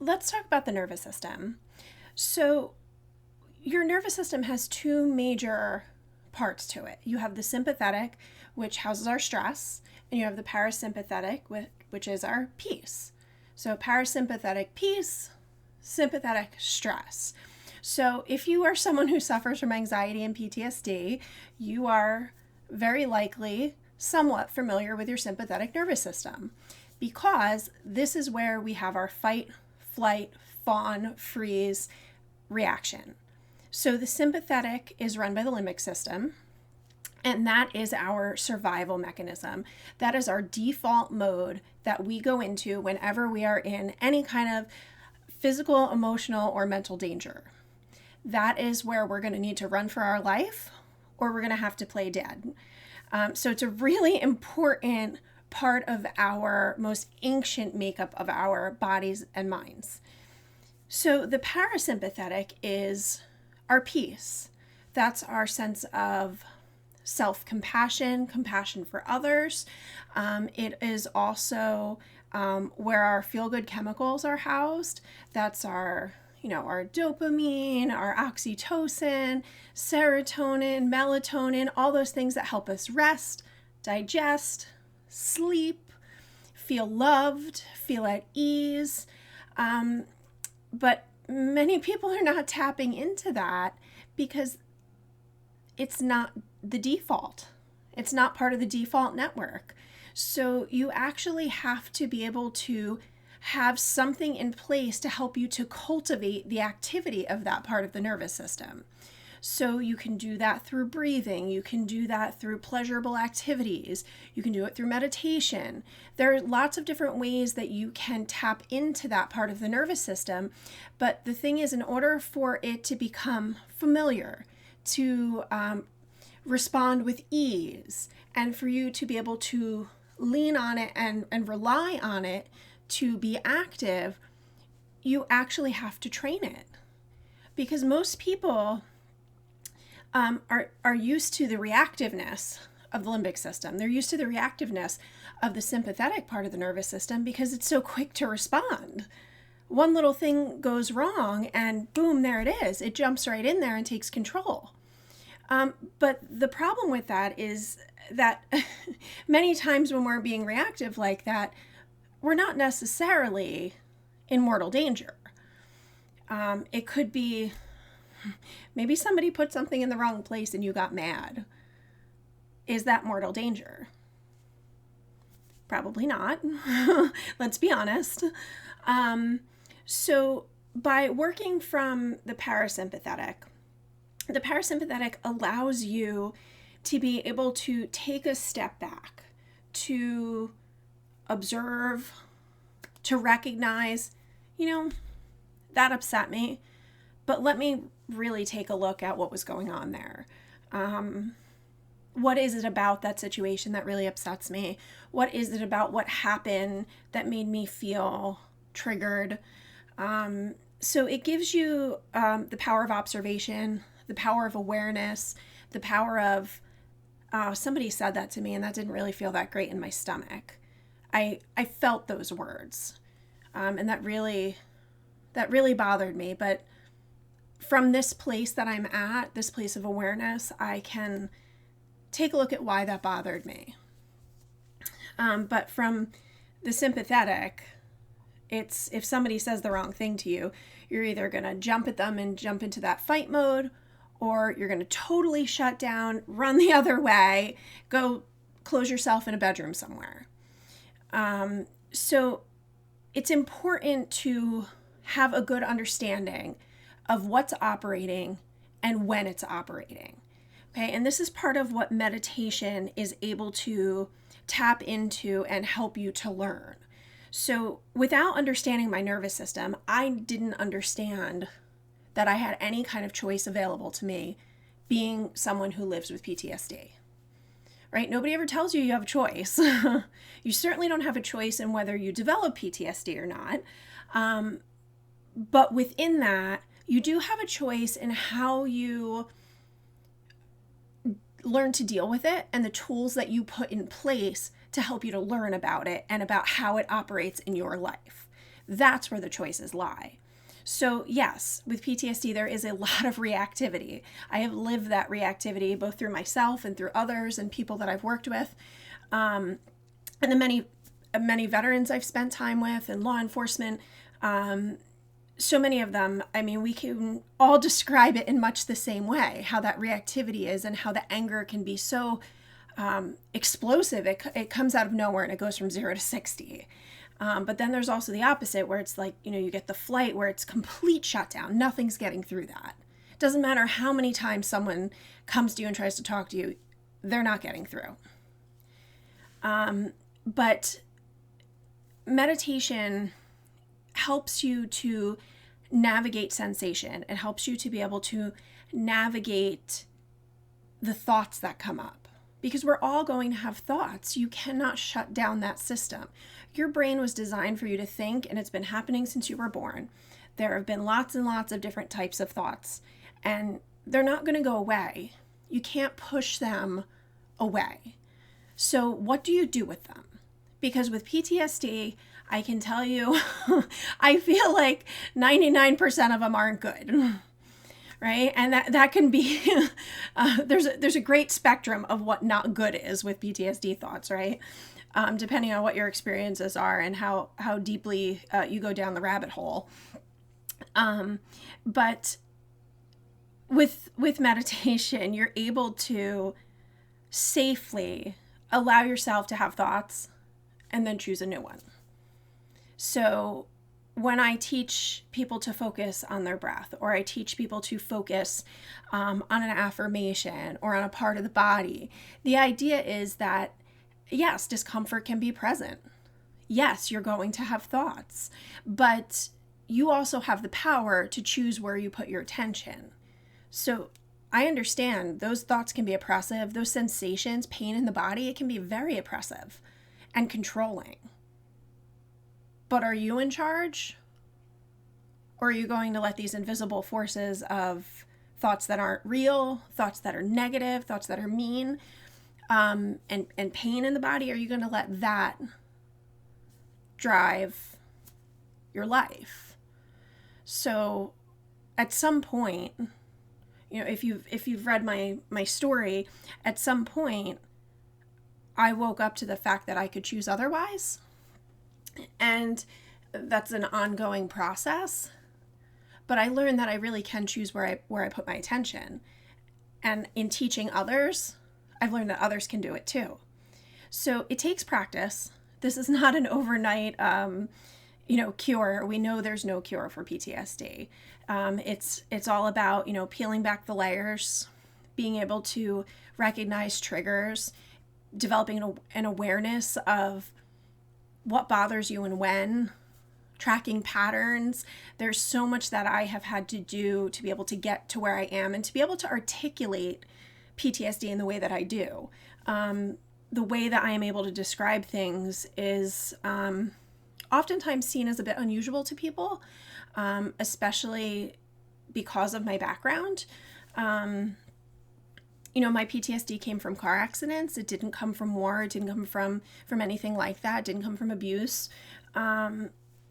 let's talk about the nervous system. So your nervous system has two major parts to it. You have the sympathetic, which houses our stress, and you have the parasympathetic, which is our peace. So parasympathetic peace, sympathetic stress. So if you are someone who suffers from anxiety and PTSD, you are very likely somewhat familiar with your sympathetic nervous system, because this is where we have our fight, flight, fawn, freeze reaction. So the sympathetic is run by the limbic system, and that is our survival mechanism. That is our default mode that we go into whenever we are in any kind of physical, emotional, or mental danger. That is where we're going to need to run for our life, or we're going to have to play dead. So it's a really important part of our most ancient makeup of our bodies and minds. So the parasympathetic is our peace. That's our sense of self-compassion, compassion for others. It is also where our feel-good chemicals are housed. That's our dopamine, our oxytocin, serotonin, melatonin, all those things that help us rest, digest, sleep, feel loved, feel at ease. But many people are not tapping into that because it's not the default. It's not part of the default network. So you actually have to be able to have something in place to help you to cultivate the activity of that part of the nervous system. So you can do that through breathing. You can do that through pleasurable activities. You can do it through meditation. There are lots of different ways that you can tap into that part of the nervous system. But the thing is, in order for it to become familiar, to respond with ease, and for you to be able to lean on it and rely on it to be active, you actually have to train it. Because most people are used to the reactiveness of the limbic system. They're used to the reactiveness of the sympathetic part of the nervous system because it's so quick to respond. One little thing goes wrong and boom, there it is. It jumps right in there and takes control. But the problem with that is that many times when we're being reactive like that, we're not necessarily in mortal danger. It could be maybe somebody put something in the wrong place and you got mad. Is that mortal danger? Probably not. Let's be honest. So by working from the parasympathetic allows you to be able to take a step back, to observe, to recognize, that upset me, but let me really take a look at what was going on there. What is it about that situation that really upsets me? What is it about what happened that made me feel triggered? So it gives you the power of observation, the power of awareness, the power of, somebody said that to me and that didn't really feel that great in my stomach. I felt those words, and that really bothered me. But from this place that I'm at, this place of awareness, I can take a look at why that bothered me. But from the sympathetic, it's if somebody says the wrong thing to you, you're either going to jump at them and jump into that fight mode, or you're going to totally shut down, run the other way, go close yourself in a bedroom somewhere. So it's important to have a good understanding of what's operating and when it's operating. Okay, and this is part of what meditation is able to tap into and help you to learn. So without understanding my nervous system, I didn't understand that I had any kind of choice available to me being someone who lives with PTSD. Right? Nobody ever tells you you have a choice. You certainly don't have a choice in whether you develop PTSD or not. But within that, you do have a choice in how you learn to deal with it and the tools that you put in place to help you to learn about it and about how it operates in your life. That's where the choices lie. So yes, with PTSD, there is a lot of reactivity. I have lived that reactivity both through myself and through others and people that I've worked with. And the many veterans I've spent time with and law enforcement, so many of them, I mean, we can all describe it in much the same way, how that reactivity is and how the anger can be so explosive. It comes out of nowhere and it goes from 0 to 60. But then there's also the opposite where it's like, you get the flight where it's complete shutdown. Nothing's getting through that. It doesn't matter how many times someone comes to you and tries to talk to you, they're not getting through. But meditation helps you to navigate sensation. It helps you to be able to navigate the thoughts that come up, because we're all going to have thoughts. You cannot shut down that system. Your brain was designed for you to think, and it's been happening since you were born. There have been lots and lots of different types of thoughts, and they're not going to go away. You can't push them away. So what do you do with them? Because with PTSD, I can tell you, I feel like 99% of them aren't good, right? And that can be, there's a great spectrum of what not good is with PTSD thoughts, right? Depending on what your experiences are and how deeply you go down the rabbit hole. But with meditation, you're able to safely allow yourself to have thoughts and then choose a new one. So when I teach people to focus on their breath, or I teach people to focus on an affirmation or on a part of the body, the idea is that, yes, discomfort can be present. Yes, you're going to have thoughts, but you also have the power to choose where you put your attention. So I understand those thoughts can be oppressive. Those sensations, pain in the body, it can be very oppressive and controlling. But are you in charge? Or are you going to let these invisible forces of thoughts that aren't real, thoughts that are negative, thoughts that are mean, and pain in the body, are you going to let that drive your life? So at some point, if you've read my story, at some point I woke up to the fact that I could choose otherwise. And that's an ongoing process. But I learned that I really can choose where I put my attention. And in teaching others, I've learned that others can do it too. So it takes practice. This is not an overnight cure. We know there's no cure for PTSD. It's all about, peeling back the layers, being able to recognize triggers, developing an awareness of what bothers you and when, tracking patterns. There's so much that I have had to do to be able to get to where I am and to be able to articulate PTSD in the way that I do. The way that I am able to describe things is oftentimes seen as a bit unusual to people, especially because of my background. My PTSD came from car accidents. It didn't come from war. It didn't come from anything like that. It didn't come from abuse.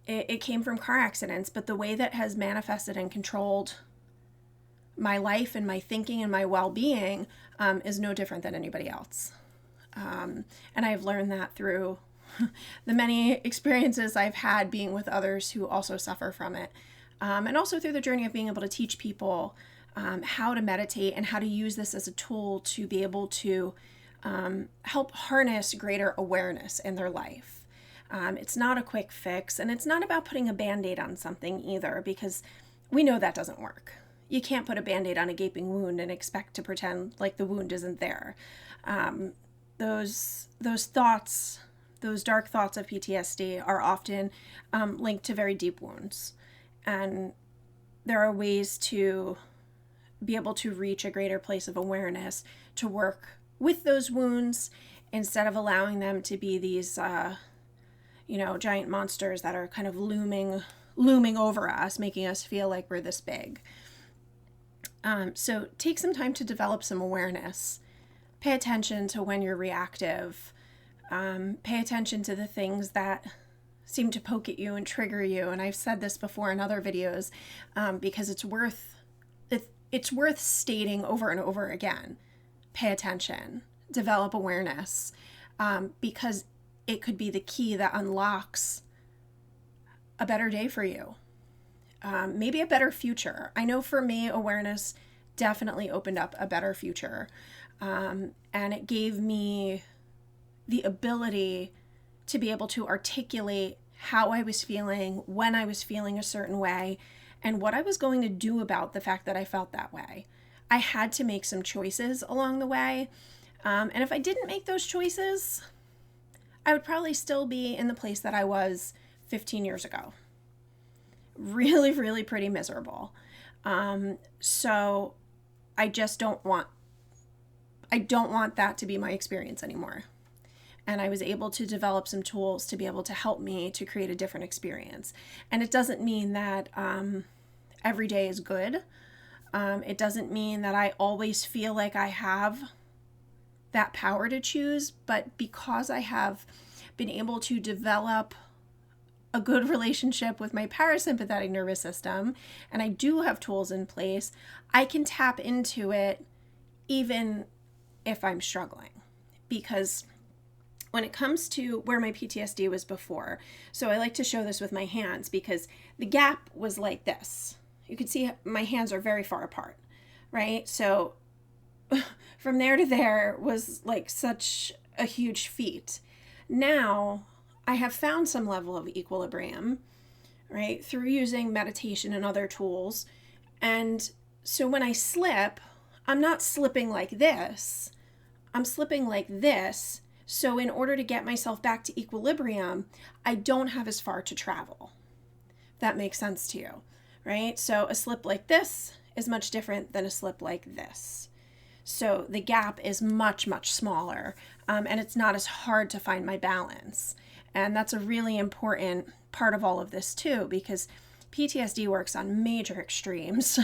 It came from car accidents. But the way that has manifested and controlled my life and my thinking and my well-being is no different than anybody else. And I've learned that through the many experiences I've had being with others who also suffer from it. And also through the journey of being able to teach people how to meditate and how to use this as a tool to be able to help harness greater awareness in their life. It's not a quick fix, and it's not about putting a Band-Aid on something either, because we know that doesn't work. You can't put a Band-Aid on a gaping wound and expect to pretend like the wound isn't there. Those thoughts, those dark thoughts of PTSD are often linked to very deep wounds. And there are ways to be able to reach a greater place of awareness, to work with those wounds instead of allowing them to be these, giant monsters that are kind of looming over us, making us feel like we're this big. So take some time to develop some awareness. Pay attention to when you're reactive. Pay attention to the things that seem to poke at you and trigger you. And I've said this before in other videos, because it's worth stating over and over again. Pay attention, develop awareness, because it could be the key that unlocks a better day for you. Maybe a better future. I know for me, awareness definitely opened up a better future. And it gave me the ability to be able to articulate how I was feeling, when I was feeling a certain way, and what I was going to do about the fact that I felt that way. I had to make some choices along the way. And if I didn't make those choices, I would probably still be in the place that I was 15 years ago. Really, really pretty miserable. So I just don't want that to be my experience anymore. And I was able to develop some tools to be able to help me to create a different experience. And it doesn't mean that every day is good. It doesn't mean that I always feel like I have that power to choose, but because I have been able to develop a good relationship with my parasympathetic nervous system, and I do have tools in place, I can tap into it even if I'm struggling. Because when it comes to where my PTSD was before, so I like to show this with my hands because the gap was like this. You can see my hands are very far apart, right? So from there to there was like such a huge feat. Now I have found some level of equilibrium, right, through using meditation and other tools. And so when I slip, I'm not slipping like this. I'm slipping like this. So in order to get myself back to equilibrium, I don't have as far to travel. If that makes sense to you, right? So a slip like this is much different than a slip like this. So the gap is much, much smaller, and it's not as hard to find my balance. And that's a really important part of all of this too, because PTSD works on major extremes.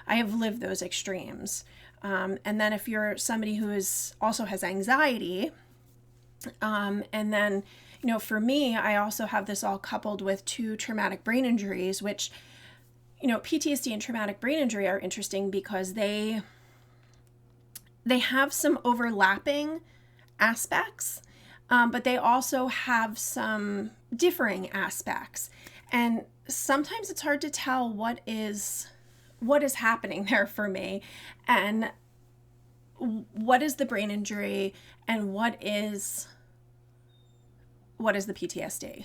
I have lived those extremes. And then if you're somebody who also has anxiety, and then, for me, I also have this all coupled with 2 traumatic brain injuries, which, PTSD and traumatic brain injury are interesting because they have some overlapping aspects, but they also have some differing aspects. And sometimes it's hard to tell what is happening there for me, and what is the brain injury and what is the PTSD.